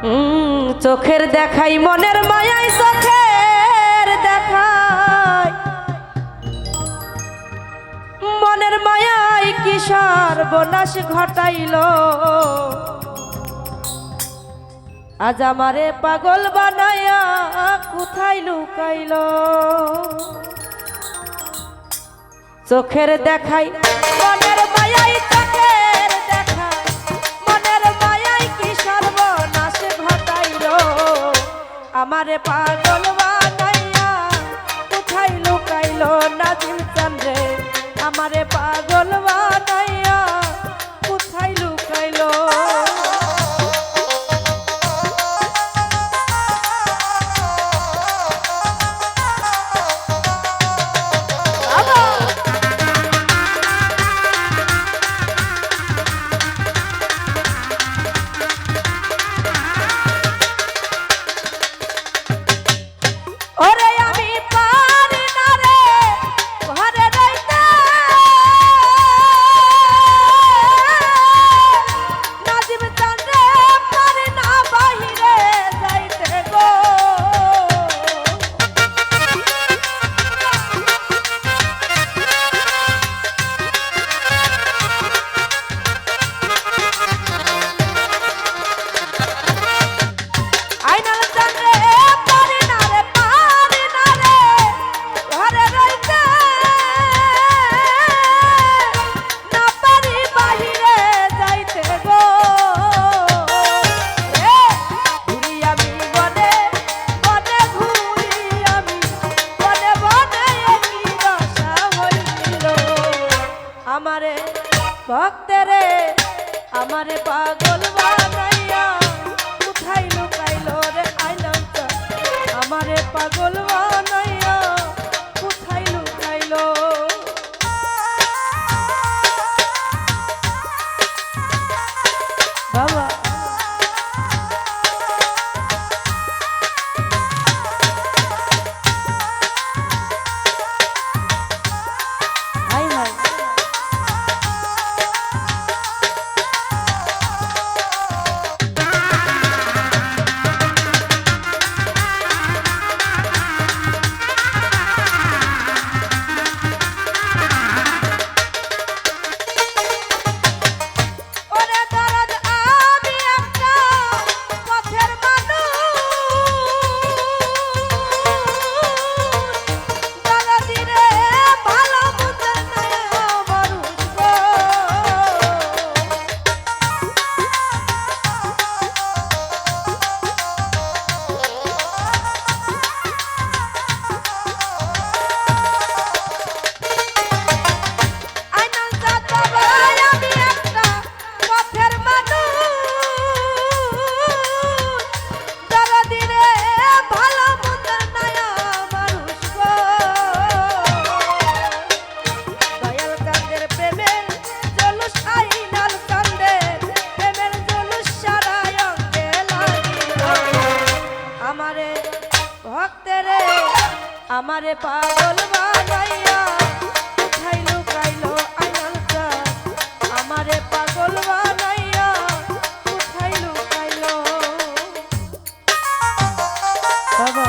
চোখের দেখাই মনের মায়াই চোখের দেখাই মনের মায়াই কি সর্বনাশ ঘটাইল আজ আমারে পাগল বানায়া কোথায় লুকাইল চোখের দেখাই মনের মায়াই চোখের দেখাই মনের মায়াই কি সর্বনাশ ঘটাইল আমারে পাগল বানাইয়া কোথায় লুকাইল নাজিম চন্দ্রে আমারে পাগল বানাইয়া কোথায় লুকাইল ভক্তরে আমারে পাগল বানাইয়া কোথায় লুকাইল রে আইলাম তো আমারে পাগল বানাইয়া কোথায় লুকাইল বাবা আমারে পাগল বানাইয়া কোথায় লুকাইল আইনাল চাঁদ আমারে পাগল বানাইয়া কোথায় লুকাইল বাবা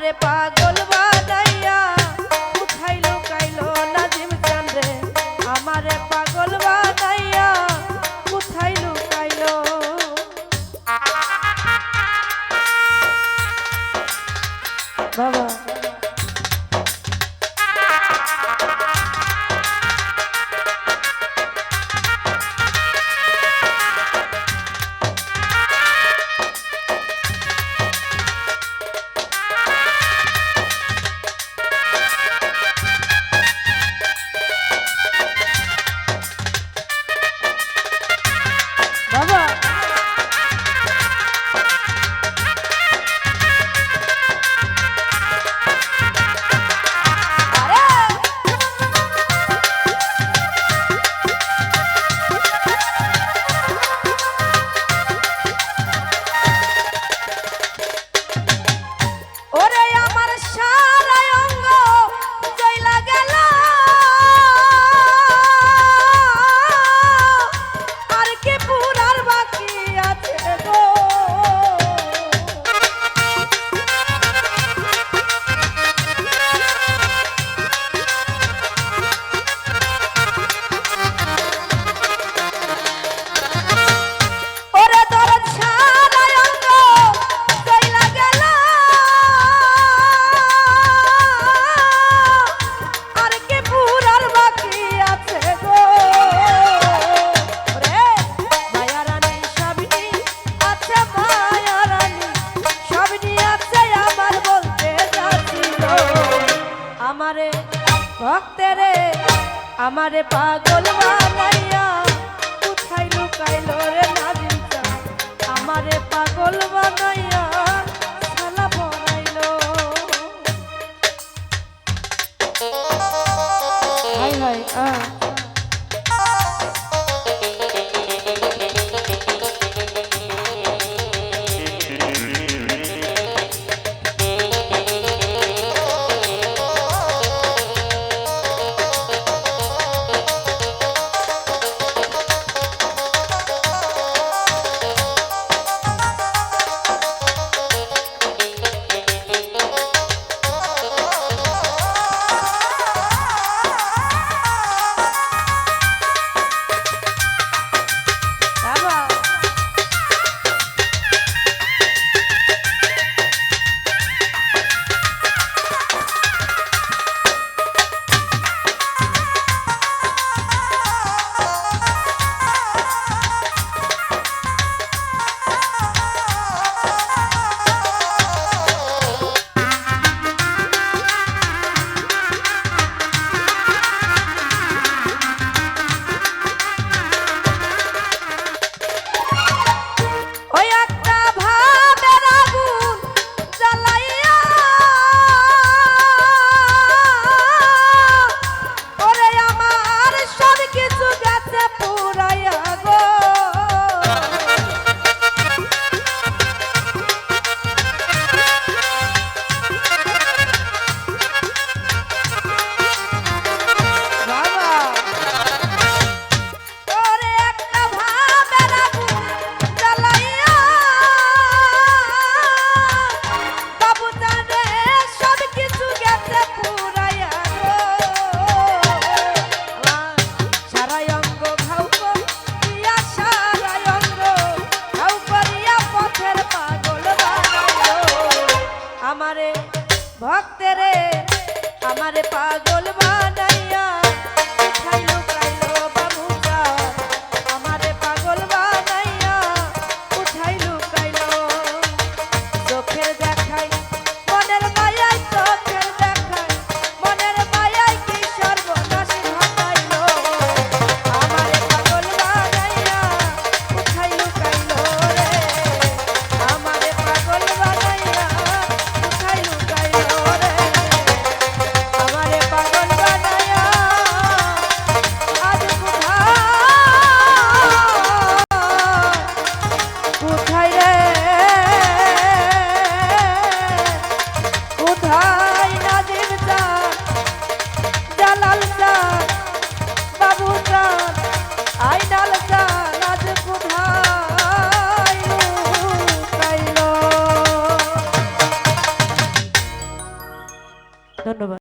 আমারে পাগল বানাইয়া কোথায় লুকাইলো নাজিম চান রে আমারে পাগল বানাইয়া কোথায় লুকাইলো বাবা বাবা ওরে আমার সারা অঙ্গ জইলা গেল আর কি পুরার বাকি আছে গো ওরে দরদ সারা অঙ্গ জইলা গেল আর কি পুরার বাকি আছে গো ওরে মায়া রানী সবনি আছে মায়া রানী সবনি আছে আমার বলতে যাচ্ছিল আমারে ভক্তেরে আমারে পাগল বানাইয়া কোথায় লুকাইলো রে নাজিম চান আমারে পাগল বানাইয়া সালা বনাইলো হাই হাই